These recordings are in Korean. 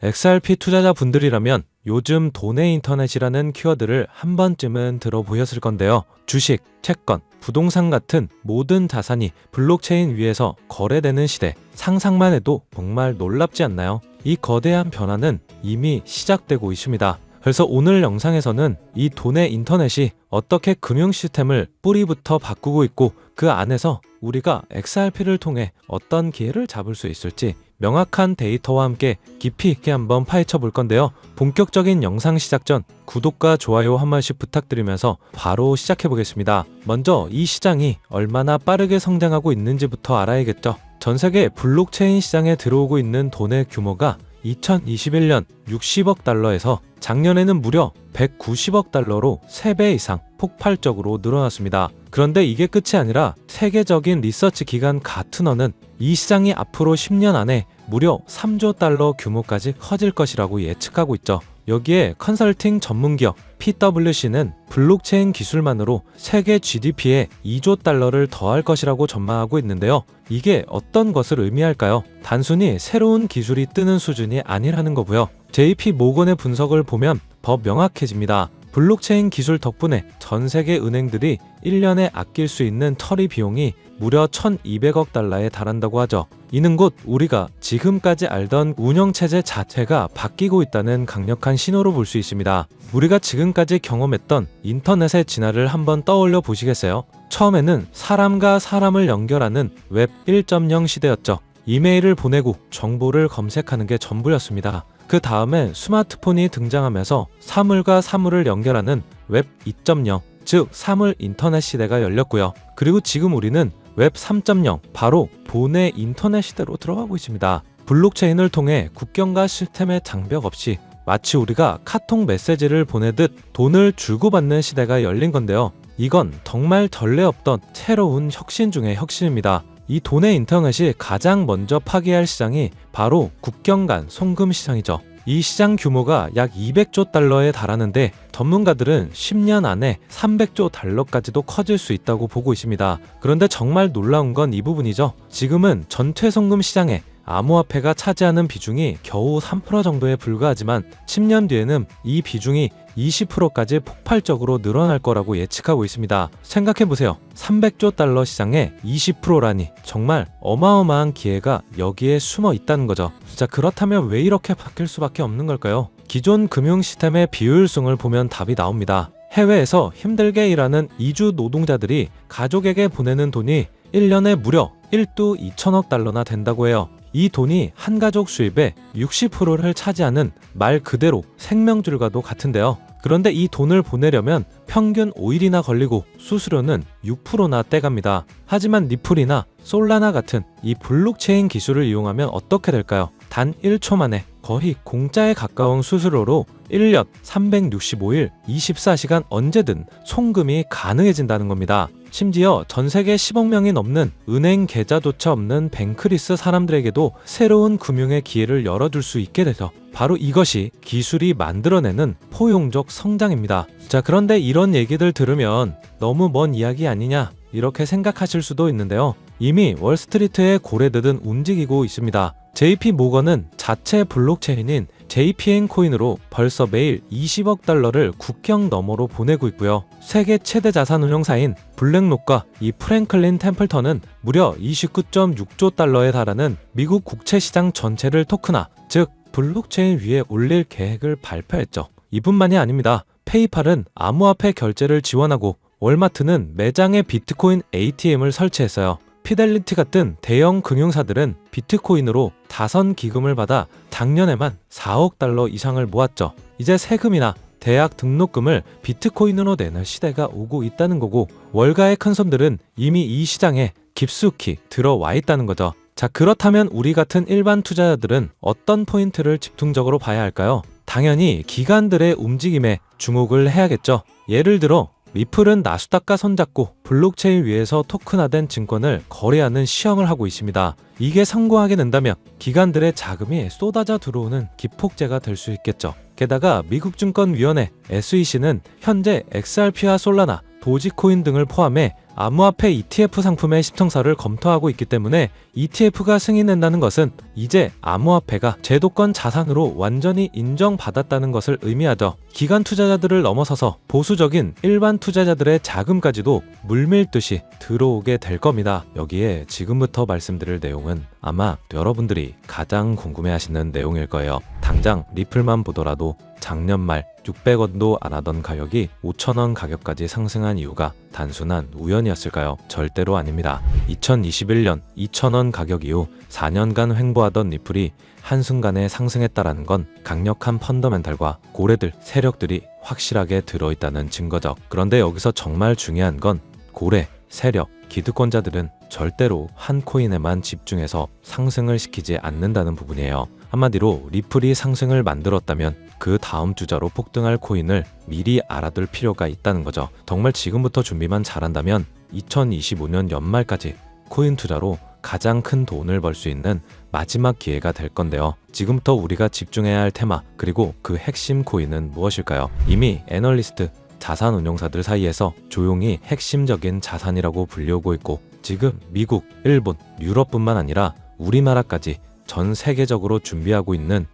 XRP 투자자분들이라면 요즘 돈의 인터넷이라는 키워드를 한 번쯤은 들어보셨을 건데요. 주식, 채권, 부동산 같은 모든 자산이 블록체인 위에서 거래되는 시대, 상상만 해도 정말 놀랍지 않나요? 이 거대한 변화는 이미 시작되고 있습니다. 그래서 오늘 영상에서는 이 돈의 인터넷이 어떻게 금융 시스템을 뿌리부터 바꾸고 있고 그 안에서 우리가 XRP를 통해 어떤 기회를 잡을 수 있을지 명확한 데이터와 함께 깊이 있게 한번 파헤쳐 볼 건데요. 본격적인 영상 시작 전 구독과 좋아요 한 번씩 부탁드리면서 바로 시작해 보겠습니다. 먼저 이 시장이 얼마나 빠르게 성장하고 있는지부터 알아야겠죠. 전 세계 블록체인 시장에 들어오고 있는 돈의 규모가 2021년 60억 달러에서 작년에는 무려 190억 달러로 3배 이상 폭발적으로 늘어났습니다. 그런데 이게 끝이 아니라 세계적인 리서치 기관 가트너는 이 시장이 앞으로 10년 안에 무려 3조 달러 규모까지 커질 것이라고 예측하고 있죠. 여기에 컨설팅 전문기업 PwC는 블록체인 기술만으로 세계 GDP에 2조 달러를 더할 것이라고 전망하고 있는데요. 이게 어떤 것을 의미할까요? 단순히 새로운 기술이 뜨는 수준이 아니라는 거고요. JP 모건의 분석을 보면 더 명확해집니다. 블록체인 기술 덕분에 전 세계 은행들이 1년에 아낄 수 있는 처리 비용이 무려 1,200억 달러에 달한다고 하죠. 이는 곧 우리가 지금까지 알던 운영체제 자체가 바뀌고 있다는 강력한 신호로 볼 수 있습니다. 우리가 지금까지 경험했던 인터넷의 진화를 한번 떠올려 보시겠어요? 처음에는 사람과 사람을 연결하는 웹 1.0 시대였죠. 이메일을 보내고 정보를 검색하는 게 전부였습니다. 그 다음에 스마트폰이 등장하면서 사물과 사물을 연결하는 웹 2.0, 즉 사물 인터넷 시대가 열렸고요. 그리고 지금 우리는 웹 3.0, 바로 돈의 인터넷 시대로 들어가고 있습니다. 블록체인을 통해 국경과 시스템의 장벽 없이 마치 우리가 카톡 메시지를 보내듯 돈을 주고받는 시대가 열린 건데요. 이건 정말 전례 없던 새로운 혁신 중의 혁신입니다. 이 돈의 인터넷이 가장 먼저 파괴할 시장이 바로 국경 간 송금 시장이죠. 이 시장 규모가 약 200조 달러에 달하는데 전문가들은 10년 안에 300조 달러까지도 커질 수 있다고 보고 있습니다. 그런데 정말 놀라운 건 이 부분이죠. 지금은 전체 송금 시장에 암호화폐가 차지하는 비중이 겨우 3% 정도에 불과하지만 10년 뒤에는 이 비중이 20%까지 폭발적으로 늘어날 거라고 예측하고 있습니다. 생각해보세요. 300조 달러 시장의 20%라니 정말 어마어마한 기회가 여기에 숨어 있다는 거죠. 자, 그렇다면 왜 이렇게 바뀔 수밖에 없는 걸까요? 기존 금융 시스템의 비효율성을 보면 답이 나옵니다. 해외에서 힘들게 일하는 이주 노동자들이 가족에게 보내는 돈이 1년에 무려 1조 2천억 달러나 된다고 해요. 이 돈이 한 가족 수입의 60%를 차지하는 말 그대로 생명줄과도 같은데요. 그런데 이 돈을 보내려면 평균 5일이나 걸리고 수수료는 6%나 떼갑니다. 하지만 리플이나 솔라나 같은 이 블록체인 기술을 이용하면 어떻게 될까요? 단 1초 만에 거의 공짜에 가까운 수수료로 1년 365일 24시간 언제든 송금이 가능해진다는 겁니다. 심지어 전 세계 10억 명이 넘는 은행 계좌조차 없는 뱅크리스 사람들에게도 새로운 금융의 기회를 열어줄 수 있게 되죠. 바로 이것이 기술이 만들어내는 포용적 성장입니다. 자, 그런데 이런 얘기들 들으면 너무 먼 이야기 아니냐 이렇게 생각하실 수도 있는데요. 이미 월스트리트의 고래듯은 움직이고 있습니다. JP 모건은 자체 블록체인인 JPN 코인으로 벌써 매일 20억 달러를 국경 너머로 보내고 있고요. 세계 최대 자산 운용사인 블랙록과 이 프랭클린 템플턴은 무려 29.6조 달러에 달하는 미국 국채 시장 전체를 토큰화, 즉 블록체인 위에 올릴 계획을 발표했죠. 이뿐만이 아닙니다. 페이팔은 암호화폐 결제를 지원하고 월마트는 매장에 비트코인 ATM을 설치했어요. 피델리티 같은 대형 금융사들은 비트코인으로 다선 기금을 받아 작년에만 4억 달러 이상을 모았죠. 이제 세금이나 대학 등록금을 비트코인으로 내는 시대가 오고 있다는 거고, 월가의 큰 손들은 이미 이 시장에 깊숙이 들어와 있다는 거죠. 자, 그렇다면 우리 같은 일반 투자자들은 어떤 포인트를 집중적으로 봐야 할까요? 당연히 기관들의 움직임에 주목을 해야겠죠. 예를 들어 리플은 나스닥과 손잡고 블록체인 위에서 토큰화된 증권을 거래하는 시험을 하고 있습니다. 이게 성공하게 된다면 기관들의 자금이 쏟아져 들어오는 기폭제가 될 수 있겠죠. 게다가 미국증권위원회 SEC는 현재 XRP와 솔라나, 도지코인 등을 포함해 암호화폐 ETF 상품의 신청서를 검토하고 있기 때문에 ETF가 승인된다는 것은 이제 암호화폐가 제도권 자산으로 완전히 인정받았다는 것을 의미하죠. 기관 투자자들을 넘어서서 보수적인 일반 투자자들의 자금까지도 물밀듯이 들어오게 될 겁니다. 여기에 지금부터 말씀드릴 내용은 아마 여러분들이 가장 궁금해하시는 내용일 거예요. 당장 리플만 보더라도 작년 말 600원도 안 하던 가격이 5,000원 가격까지 상승한 이유가 단순한 우연이었을까요? 절대로 아닙니다. 2021년 2,000원 가격 이후 4년간 횡보하던 리플이 한순간에 상승했다라는 건 강력한 펀더멘탈과 고래들, 세력들이 확실하게 들어있다는 증거죠. 그런데 여기서 정말 중요한 건 고래, 세력, 기득권자들은 절대로 한 코인에만 집중해서 상승을 시키지 않는다는 부분이에요. 한마디로 리플이 상승을 만들었다면 그 다음 주자로 폭등할 코인을 미리 알아둘 필요가 있다는 거죠. 정말 지금부터 준비만 잘한다면 2025년 연말까지 코인 투자로 가장 큰 돈을 벌 수 있는 마지막 기회가 될 건데요. 지금부터 우리가 집중해야 할 테마, 그리고 그 핵심 코인은 무엇일까요? 이미 애널리스트, 자산운용사들 사이에서 조용히 핵심적인 자산이라고 불리우고 있고, 지금 미국, 일본, 유럽뿐만 아니라 우리나라까지 전 세계적으로 준비하고 있는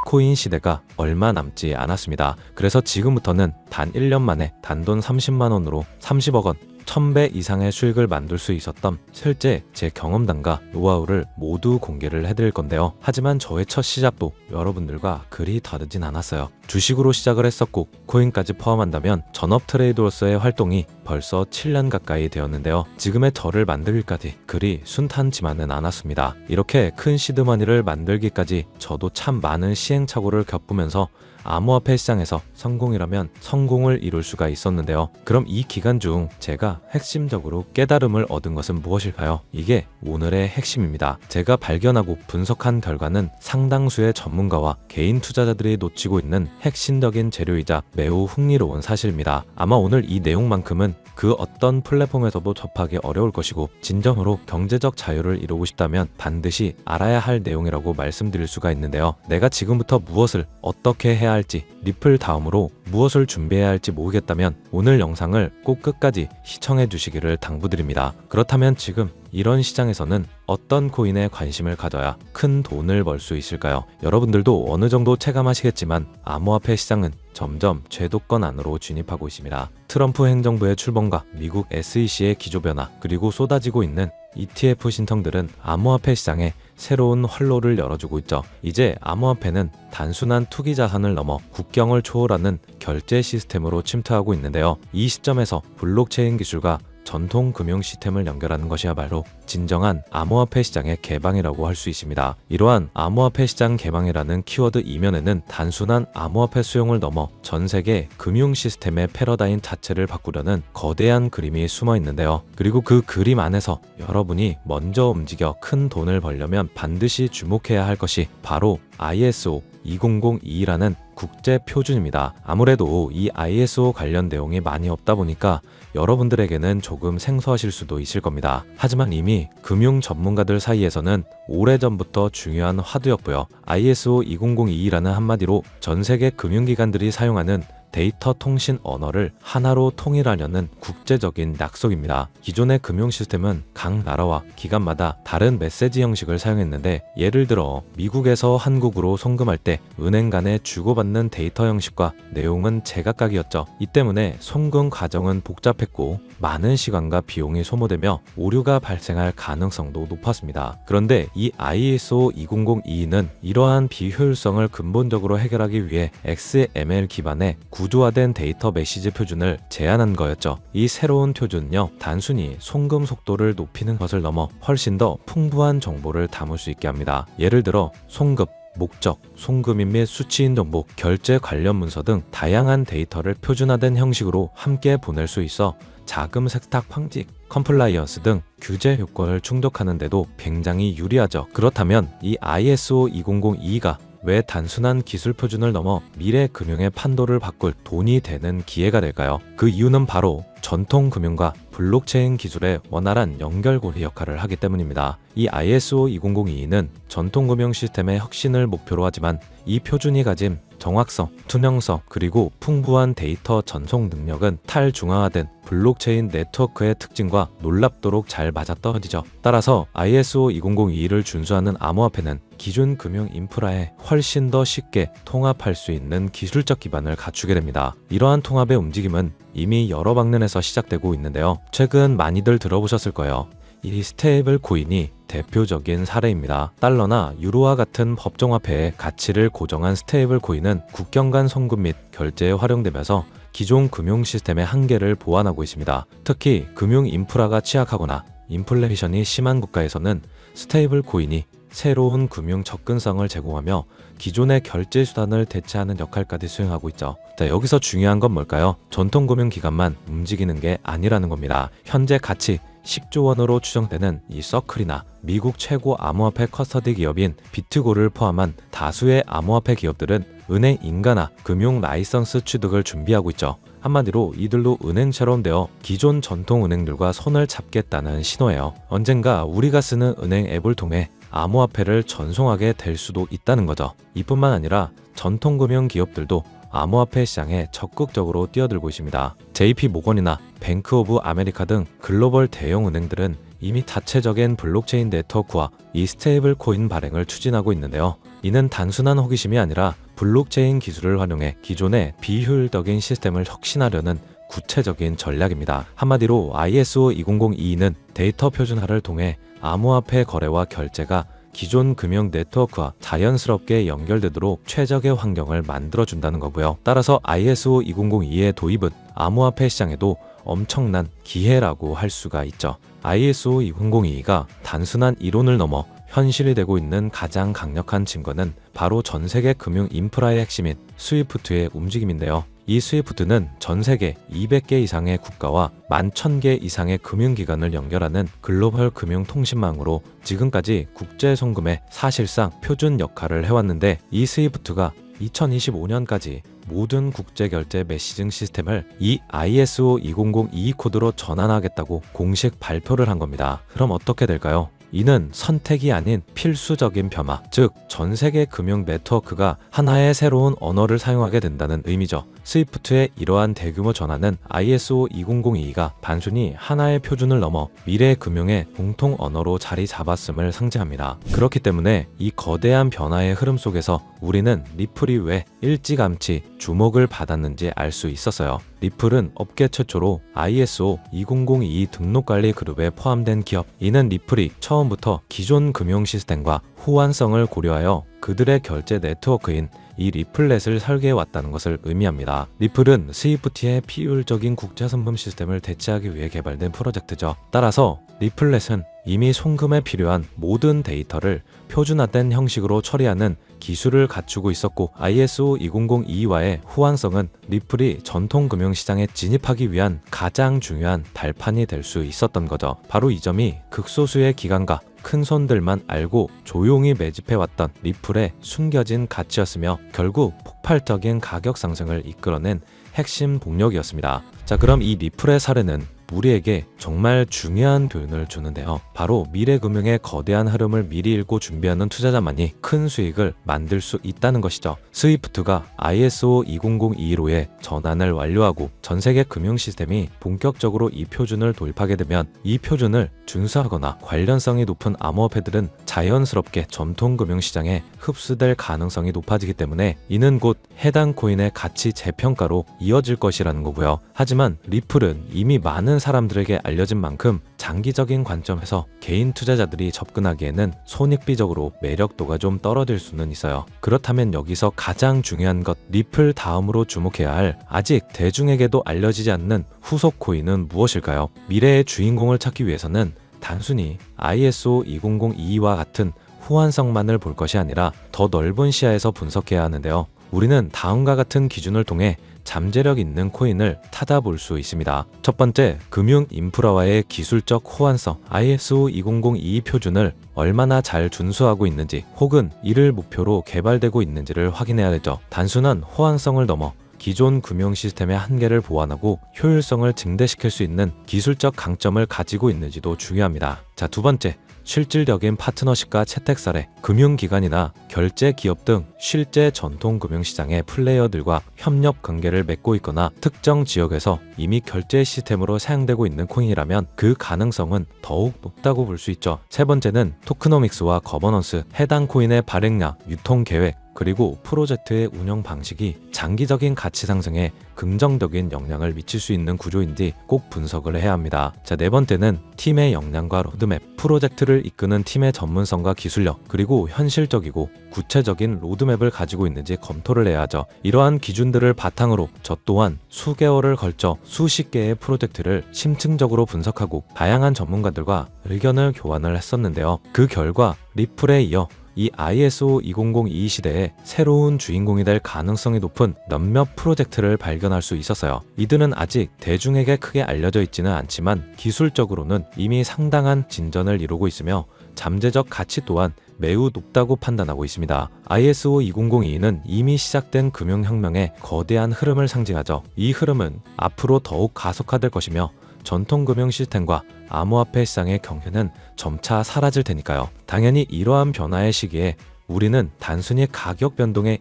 코인 시대가 얼마 남지 않았습니다. 그래서 지금부터는 단 1년 만에 단돈 30만 원으로 30억 원, 1000배 이상의 수익을 만들 수 있었던 실제 제 경험담과 노하우를 모두 공개를 해드릴 건데요. 하지만 저의 첫 시작도 여러분들과 그리 다르진 않았어요. 주식으로 시작을 했었고 코인까지 포함한다면 전업 트레이더로서의 활동이 벌써 7년 가까이 되었는데요. 지금의 저를 만들기까지 그리 순탄치만은 않았습니다. 이렇게 큰 시드머니를 만들기까지 저도 참 많은 시행착오를 겪으면서 암호화폐 시장에서 성공이라면 성공을 이룰 수가 있었는데요. 그럼 이 기간 중 제가 핵심적으로 깨달음을 얻은 것은 무엇일까요? 이게 오늘의 핵심입니다. 제가 발견하고 분석한 결과는 상당수의 전문가와 개인 투자자들이 놓치고 있는 핵심적인 재료이자 매우 흥미로운 사실입니다. 아마 오늘 이 내용만큼은 그 어떤 플랫폼에서도 접하기 어려울 것이고, 진정으로 경제적 자유를 이루고 싶다면 반드시 알아야 할 내용이라고 말씀드릴 수가 있는데요. 내가 지금부터 무엇을 어떻게 해야 할지, 리플 다음으로 무엇을 준비해야 할지 모르겠다면 오늘 영상을 꼭 끝까지 시청해 주시기를 당부드립니다. 그렇다면 지금 이런 시장에서는 어떤 코인에 관심을 가져야 큰 돈을 벌 수 있을까요? 여러분들도 어느 정도 체감하시겠지만 암호화폐 시장은 점점 제도권 안으로 진입하고 있습니다. 트럼프 행정부의 출범과 미국 SEC의 기조변화, 그리고 쏟아지고 있는 ETF 신청들은 암호화폐 시장에 새로운 활로를 열어주고 있죠. 이제 암호화폐는 단순한 투기 자산을 넘어 국경을 초월하는 결제 시스템으로 침투하고 있는데요. 이 시점에서 블록체인 기술과 전통 금융 시스템을 연결하는 것이야말로 진정한 암호화폐 시장의 개방이라고 할 수 있습니다. 이러한 암호화폐 시장 개방이라는 키워드 이면에는 단순한 암호화폐 수용을 넘어 전 세계 금융 시스템의 패러다임 자체를 바꾸려는 거대한 그림이 숨어 있는데요. 그리고 그 그림 안에서 여러분이 먼저 움직여 큰 돈을 벌려면 반드시 주목해야 할 것이 바로 ISO 2002라는 국제 표준입니다. 아무래도 이 ISO 관련 내용이 많이 없다 보니까 여러분들에게는 조금 생소하실 수도 있을 겁니다. 하지만 이미 금융 전문가들 사이에서는 오래전부터 중요한 화두였고요. ISO 2002라는 한마디로 전 세계 금융기관들이 사용하는 데이터 통신 언어를 하나로 통일하려는 국제적인 약속입니다. 기존의 금융 시스템은 각 나라와 기관마다 다른 메시지 형식을 사용했는데, 예를 들어 미국에서 한국으로 송금할 때 은행 간에 주고받는 데이터 형식과 내용은 제각각이었죠. 이 때문에 송금 과정은 복잡했고 많은 시간과 비용이 소모되며 오류가 발생할 가능성도 높았습니다. 그런데 이 ISO 2002는 이러한 비효율성을 근본적으로 해결하기 위해 XML 기반의 구조화된 데이터 메시지 표준을 제안한 거였죠. 이 새로운 표준은요, 단순히 송금 속도를 높이는 것을 넘어 훨씬 더 풍부한 정보를 담을 수 있게 합니다. 예를 들어 송금, 목적, 송금인 및 수취인 정보, 결제 관련 문서 등 다양한 데이터를 표준화된 형식으로 함께 보낼 수 있어 자금 세탁 방지, 컴플라이언스 등 규제 효과를 충족하는 데도 굉장히 유리하죠. 그렇다면 이 ISO 2002가 왜 단순한 기술 표준을 넘어 미래 금융의 판도를 바꿀 돈이 되는 기회가 될까요? 그 이유는 바로 전통 금융과 블록체인 기술의 원활한 연결고리 역할을 하기 때문입니다. 이 ISO 2002는 전통 금융 시스템의 혁신을 목표로 하지만 이 표준이 가진 정확성, 투명성, 그리고 풍부한 데이터 전송 능력은 탈중앙화된 블록체인 네트워크의 특징과 놀랍도록 잘 맞아떨어지죠. 따라서 ISO 20022를 준수하는 암호화폐는 기존 금융 인프라에 훨씬 더 쉽게 통합할 수 있는 기술적 기반을 갖추게 됩니다. 이러한 통합의 움직임은 이미 여러 방면에서 시작되고 있는데요. 최근 많이들 들어보셨을 거예요. 이 스테이블 코인이 대표적인 사례입니다. 달러나 유로와 같은 법정화폐의 가치를 고정한 스테이블 코인은 국경 간 송금 및 결제에 활용되면서 기존 금융 시스템의 한계를 보완하고 있습니다. 특히 금융 인프라가 취약하거나 인플레이션이 심한 국가에서는 스테이블 코인이 새로운 금융 접근성을 제공하며 기존의 결제 수단을 대체하는 역할까지 수행하고 있죠. 여기서 중요한 건 뭘까요? 전통 금융 기관만 움직이는 게 아니라는 겁니다. 현재 가치 10조 원으로 추정되는 이 서클이나 미국 최고 암호화폐 커스터디 기업인 비트고를 포함한 다수의 암호화폐 기업들은 은행 인가나 금융 라이선스 취득을 준비하고 있죠. 한마디로 이들도 은행처럼 되어 기존 전통 은행들과 손을 잡겠다는 신호예요. 언젠가 우리가 쓰는 은행 앱을 통해 암호화폐를 전송하게 될 수도 있다는 거죠. 이뿐만 아니라 전통금융 기업들도 암호화폐 시장에 적극적으로 뛰어들고 있습니다. JP모건이나 뱅크 오브 아메리카 등 글로벌 대형 은행들은 이미 자체적인 블록체인 네트워크와 이 스테이블 코인 발행을 추진하고 있는데요. 이는 단순한 호기심이 아니라 블록체인 기술을 활용해 기존의 비효율적인 시스템을 혁신하려는 구체적인 전략입니다. 한마디로 ISO 20022는 데이터 표준화를 통해 암호화폐 거래와 결제가 기존 금융 네트워크와 자연스럽게 연결되도록 최적의 환경을 만들어준다는 거고요. 따라서 ISO 20022의 도입은 암호화폐 시장에도 엄청난 기회라고 할 수가 있죠. ISO 20022가 단순한 이론을 넘어 현실이 되고 있는 가장 강력한 증거는 바로 전 세계 금융 인프라의 핵심인 스위프트의 움직임인데요. 이 스위프트는 전 세계 200개 이상의 국가와 11,000개 이상의 금융기관을 연결하는 글로벌 금융통신망으로 지금까지 국제 송금의 사실상 표준 역할을 해왔는데, 이 스위프트가 2025년까지 모든 국제결제 메시징 시스템을 이 ISO 20022 코드로 전환하겠다고 공식 발표를 한 겁니다. 그럼 어떻게 될까요? 이는 선택이 아닌 필수적인 변화, 즉 전 세계 금융 네트워크가 하나의 새로운 언어를 사용하게 된다는 의미죠. 스위프트의 이러한 대규모 전환은 ISO 20022가 단순히 하나의 표준을 넘어 미래 금융의 공통 언어로 자리 잡았음을 상징합니다. 그렇기 때문에 이 거대한 변화의 흐름 속에서 우리는 리플이 왜 일찌감치 주목을 받았는지 알 수 있었어요. 리플은 업계 최초로 ISO 20022 등록관리 그룹에 포함된 기업. 이는 리플이 처음부터 기존 금융 시스템과 호환성을 고려하여 그들의 결제 네트워크인 이 리플렛을 설계해왔다는 것을 의미합니다. 리플은 스위프트의 비효율적인 국제송금 시스템을 대체하기 위해 개발된 프로젝트죠. 따라서 리플렛은 이미 송금에 필요한 모든 데이터를 표준화된 형식으로 처리하는 기술을 갖추고 있었고, ISO 20022와의 호환성은 리플이 전통 금융시장에 진입하기 위한 가장 중요한 발판이 될 수 있었던 거죠. 바로 이 점이 극소수의 기관과 큰 손들만 알고 조용히 매집해왔던 리플의 숨겨진 가치였으며 결국 폭발적인 가격 상승을 이끌어낸 핵심 동력이었습니다. 자, 그럼 이 리플의 사례는 우리에게 정말 중요한 교훈을 주는데요. 바로 미래 금융의 거대한 흐름을 미리 읽고 준비하는 투자자만이 큰 수익을 만들 수 있다는 것이죠. 스위프트가 ISO 20022로의 전환을 완료하고 전 세계 금융 시스템이 본격적으로 이 표준을 도입하게 되면 이 표준을 준수하거나 관련성이 높은 암호화폐들은 자연스럽게 전통 금융 시장에 흡수될 가능성이 높아지기 때문에 이는 곧 해당 코인의 가치 재평가로 이어질 것이라는 거고요. 하지만 리플은 이미 많은 사람들에게 알려진 만큼 장기적인 관점에서 개인 투자자들이 접근하기에는 손익비적으로 매력도가 좀 떨어질 수는 있어요. 그렇다면 여기서 가장 중요한 것, 리플 다음으로 주목해야 할 아직 대중에게도 알려지지 않는 후속 코인은 무엇일까요? 미래의 주인공을 찾기 위해서는 단순히 ISO 20022와 같은 호환성만을 볼 것이 아니라 더 넓은 시야에서 분석해야 하는데요. 우리는 다음과 같은 기준을 통해 잠재력 있는 코인을 찾아볼 수 있습니다. 첫 번째, 금융 인프라와의 기술적 호환성. ISO 20022 표준을 얼마나 잘 준수하고 있는지 혹은 이를 목표로 개발되고 있는지를 확인해야 되죠. 단순한 호환성을 넘어 기존 금융 시스템의 한계를 보완하고 효율성을 증대시킬 수 있는 기술적 강점을 가지고 있는지도 중요합니다. 자, 두 번째, 실질적인 파트너십과 채택 사례, 금융기관이나 결제 기업 등 실제 전통 금융시장의 플레이어들과 협력 관계를 맺고 있거나 특정 지역에서 이미 결제 시스템으로 사용되고 있는 코인이라면 그 가능성은 더욱 높다고 볼 수 있죠. 세 번째는 토크노믹스와 거버넌스, 해당 코인의 발행량, 유통 계획, 그리고 프로젝트의 운영 방식이 장기적인 가치 상승에 긍정적인 영향을 미칠 수 있는 구조인지 꼭 분석을 해야 합니다. 자, 네 번째는 팀의 역량과 로드맵, 프로젝트를 이끄는 팀의 전문성과 기술력, 그리고 현실적이고 구체적인 로드맵을 가지고 있는지 검토를 해야 하죠. 이러한 기준들을 바탕으로 저 또한 수개월을 걸쳐 수십 개의 프로젝트를 심층적으로 분석하고 다양한 전문가들과 의견을 교환을 했었는데요. 그 결과 리플에 이어 이 ISO 2002 시대에 새로운 주인공이 될 가능성이 높은 몇몇 프로젝트를 발견할 수 있었어요. 이들은 아직 대중에게 크게 알려져 있지는 않지만 기술적으로는 이미 상당한 진전을 이루고 있으며 잠재적 가치 또한 매우 높다고 판단하고 있습니다. ISO 2002는 이미 시작된 금융혁명의 거대한 흐름을 상징하죠. 이 흐름은 앞으로 더욱 가속화될 것이며 전통 금융 시스템과 암호화폐 시장의 경계는 점차 사라질 테니까요. 당연히 이러한 변화의 시기에 우리는 단순히 가격 변동에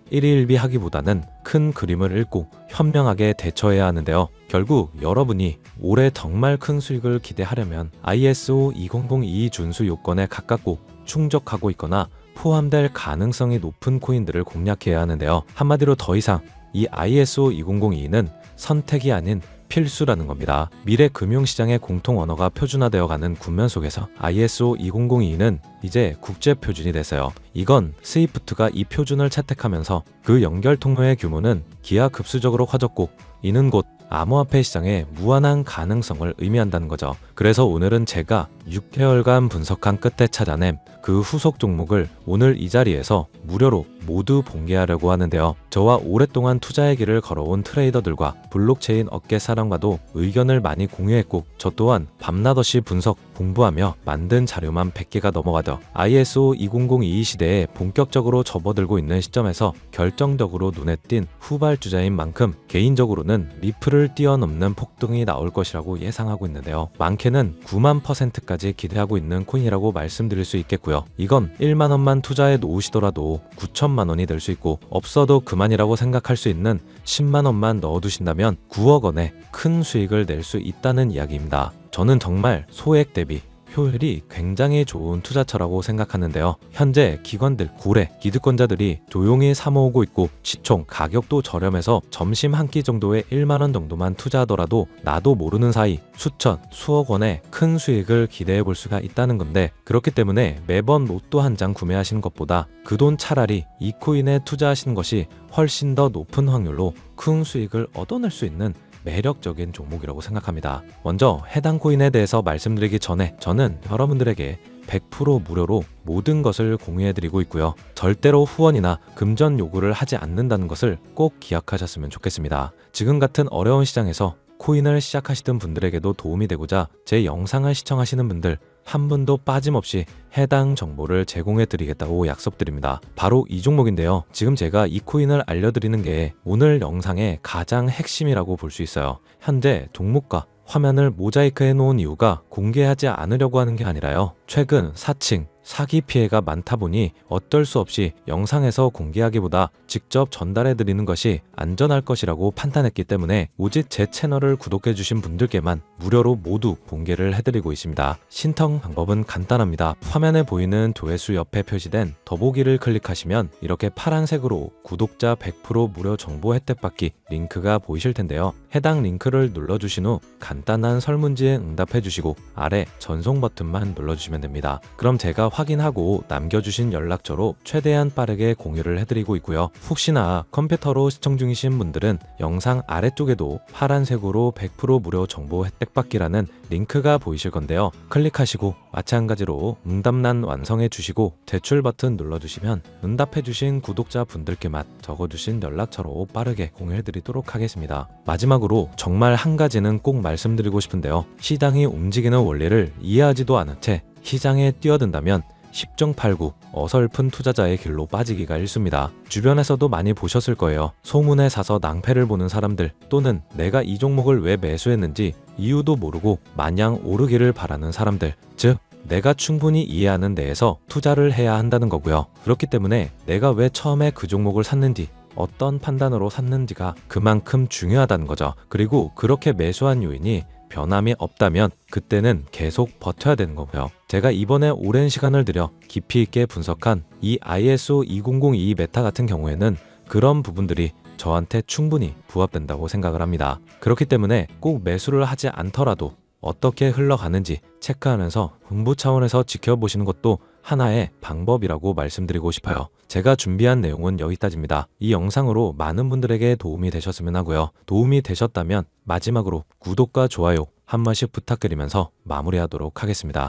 일희일비하기보다는 큰 그림을 읽고 현명하게 대처해야 하는데요. 결국 여러분이 올해 정말 큰 수익을 기대하려면 ISO 2002 준수 요건에 가깝고 충족하고 있거나 포함될 가능성이 높은 코인들을 공략해야 하는데요. 한마디로 더 이상 이 ISO 2002는 선택이 아닌 필수라는 겁니다. 미래 금융시장의 공통 언어가 표준화되어가는 국면 속에서 ISO 2002는 이제 국제 표준이 됐어요. 이건 스위프트가 이 표준을 채택하면서 그 연결 통로의 규모는 기하급수적으로 커졌고 이는 곧 암호화폐 시장의 무한한 가능성을 의미한다는 거죠. 그래서 오늘은 제가 6개월간 분석한 끝에 찾아낸 그 후속 종목을 오늘 이 자리에서 무료로 모두 공개하려고 하는데요. 저와 오랫동안 투자의 길을 걸어온 트레이더들과 블록체인 업계 사람과도 의견을 많이 공유했고 저 또한 밤낮없이 분석, 공부하며 만든 자료만 100개가 넘어가더 ISO 2002 시대에 본격적으로 접어들고 있는 시점에서 결정적으로 눈에 띈 후발주자인 만큼 개인적으로는 리플을 뛰어넘는 폭등이 나올 것이라고 예상하고 있는데요. 많게는 9만%까지 기대하고 있는 코인이라고 말씀드릴 수 있겠고요. 이건 1만원만 투자해 놓으시더라도 9천만원이 될 수 있고 없어도 그만이라고 생각할 수 있는 10만원만 넣어두신다면 9억 원의 큰 수익을 낼 수 있다는 이야기입니다. 저는 정말 소액 대비 효율이 굉장히 좋은 투자처라고 생각하는데요. 현재 기관들, 고래, 기득권자들이 조용히 사모으고 있고 시총 가격도 저렴해서 점심 한 끼 정도의 1만원 정도만 투자하더라도 나도 모르는 사이 수천, 수억 원의 큰 수익을 기대해 볼 수가 있다는 건데 그렇기 때문에 매번 로또 한 장 구매하시는 것보다 그 돈 차라리 이 코인에 투자하시는 것이 훨씬 더 높은 확률로 큰 수익을 얻어낼 수 있는 매력적인 종목이라고 생각합니다. 먼저 해당 코인에 대해서 말씀드리기 전에 저는 여러분들에게 100% 무료로 모든 것을 공유해드리고 있고요. 절대로 후원이나 금전 요구를 하지 않는다는 것을 꼭 기억하셨으면 좋겠습니다. 지금 같은 어려운 시장에서 코인을 시작하시던 분들에게도 도움이 되고자 제 영상을 시청하시는 분들 한 분도 빠짐없이 해당 정보를 제공해 드리겠다고 약속드립니다. 바로 이 종목인데요. 지금 제가 이 코인을 알려드리는 게 오늘 영상의 가장 핵심이라고 볼 수 있어요. 현재 종목과 화면을 모자이크 해놓은 이유가 공개하지 않으려고 하는 게 아니라요. 최근 사칭, 사기 피해가 많다 보니 어쩔 수 없이 영상에서 공개하기보다 직접 전달해 드리는 것이 안전할 것이라고 판단했기 때문에 오직 제 채널을 구독해 주신 분들께만 무료로 모두 공개를 해드리고 있습니다. 신청 방법은 간단합니다. 화면에 보이는 조회수 옆에 표시된 더보기를 클릭하시면 이렇게 파란색으로 구독자 100% 무료 정보 혜택 받기 링크가 보이실 텐데요. 해당 링크를 눌러주신 후 간단한 설문지에 응답해 주시고 아래 전송 버튼만 눌러주시면 됩니다. 그럼 제가 확인하고 남겨주신 연락처로 최대한 빠르게 공유를 해드리고 있고요. 혹시나 컴퓨터로 시청 중이신 분들은 영상 아래쪽에도 파란색으로 100% 무료 정보 혜택 받기라는 링크가 보이실 건데요. 클릭하시고 마찬가지로 응답란 완성해 주시고 제출 버튼 눌러주시면 응답해 주신 구독자 분들께만 적어주신 연락처로 빠르게 공유해 드리도록 하겠습니다. 마지막으로 정말 한 가지는 꼭 말씀드리고 싶은데요. 시장이 움직이는 원리를 이해하지도 않은 채 시장에 뛰어든다면 10중 8구 어설픈 투자자의 길로 빠지기가 일쑤입니다. 주변에서도 많이 보셨을 거예요. 소문에 사서 낭패를 보는 사람들 또는 내가 이 종목을 왜 매수했는지 이유도 모르고 마냥 오르기를 바라는 사람들, 즉 내가 충분히 이해하는 데에서 투자를 해야 한다는 거고요. 그렇기 때문에 내가 왜 처음에 그 종목을 샀는지, 어떤 판단으로 샀는지가 그만큼 중요하다는 거죠. 그리고 그렇게 매수한 요인이 변함이 없다면 그때는 계속 버텨야 되는 거고요. 제가 이번에 오랜 시간을 들여 깊이 있게 분석한 이 ISO 2002 메타 같은 경우에는 그런 부분들이 저한테 충분히 부합된다고 생각을 합니다. 그렇기 때문에 꼭 매수를 하지 않더라도 어떻게 흘러가는지 체크하면서 공부 차원에서 지켜보시는 것도 하나의 방법이라고 말씀드리고 싶어요. 제가 준비한 내용은 여기까지입니다. 이 영상으로 많은 분들에게 도움이 되셨으면 하고요. 도움이 되셨다면 마지막으로 구독과 좋아요 한 번씩 부탁드리면서 마무리하도록 하겠습니다.